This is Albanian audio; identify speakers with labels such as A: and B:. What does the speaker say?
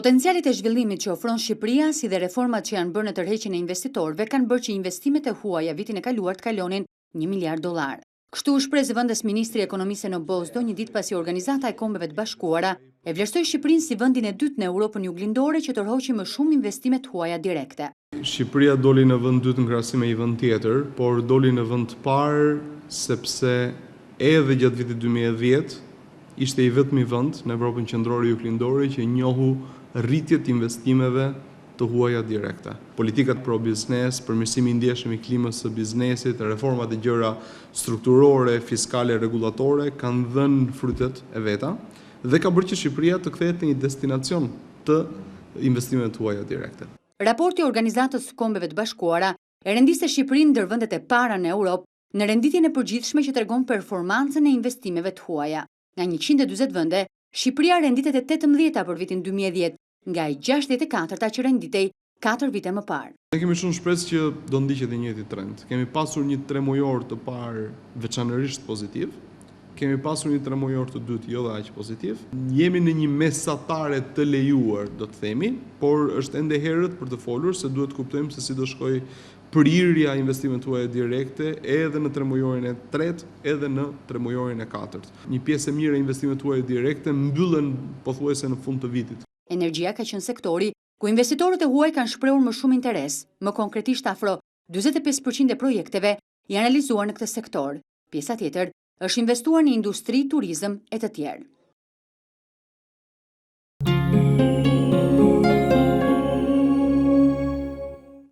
A: Potencialit e zhvillimit që ofron Shqipëria, si dhe reformat që janë bërë në tërheqjen e investitorëve, kanë bërë që investimet e huaja vitin e kaluar të kalonin $1 miliard. Kështu u shpreh zëvendës ministri i ekonomisë në Bosdo një ditë pasi Organizata e Kombeve të Bashkuara e vlerësoi Shqipërinë si vendin e dytë në Europën juglindore që tërhoqi më shumë investime të huaja direkte.
B: Shqipëria doli në vend dytë në krahasim me një vend tjetër, por doli në vend të parë sepse edhe gjatë vitit 2010 ishte i vetmi vend në Evropën qendrore juglindore që njohu rritje të investimeve të huaja direkte. Politikat pro biznes, përmirësimi i ndjeshëm i klimës së biznesit, reformat e gjëra strukturore, fiskale, rregullatore kanë dhënë frutet e veta dhe ka bërë që Shqipëria të kthehet në një destinacion të investimeve të huaja direkte.
A: Raporti i Organizatës së Kombeve të Bashkuara e rendiste Shqipërinë ndër vendet e para në Europë në renditjen e përgjithshme që tregon performancën e investimeve të huaja. Nga 140 vende, Shqipëria renditet e 18-ta për vitin 2010, nga i 64-ta që renditej 4 vite më parë.
B: Ne kemi shumë shpresë që do ndiqet i njëjti trend. Kemi pasur një tremujor të parë veçanërisht pozitiv, kemi pasur një tremujor të dytë jo dhe aq pozitiv. Jemi në një mesatare të lejuar, do të themi, por është ende herët për të folur se duhet të kuptojmë se si do shkojë prirja investimeve të huaja direkte edhe në tremujorin e tretë, edhe në tremujorin e katërt. Një pjesë e mirë e investimeve të huaja direkte mbyllen pothuajse në fund të vitit.
A: Energjia ka qenë sektori ku investitorët e huaj kanë shprehur më shumë interes, më konkretisht afro 45% e projekteve janë realizuar në këtë sektor. Pjesa tjetër është investuar në industri, turizëm e të tjerë.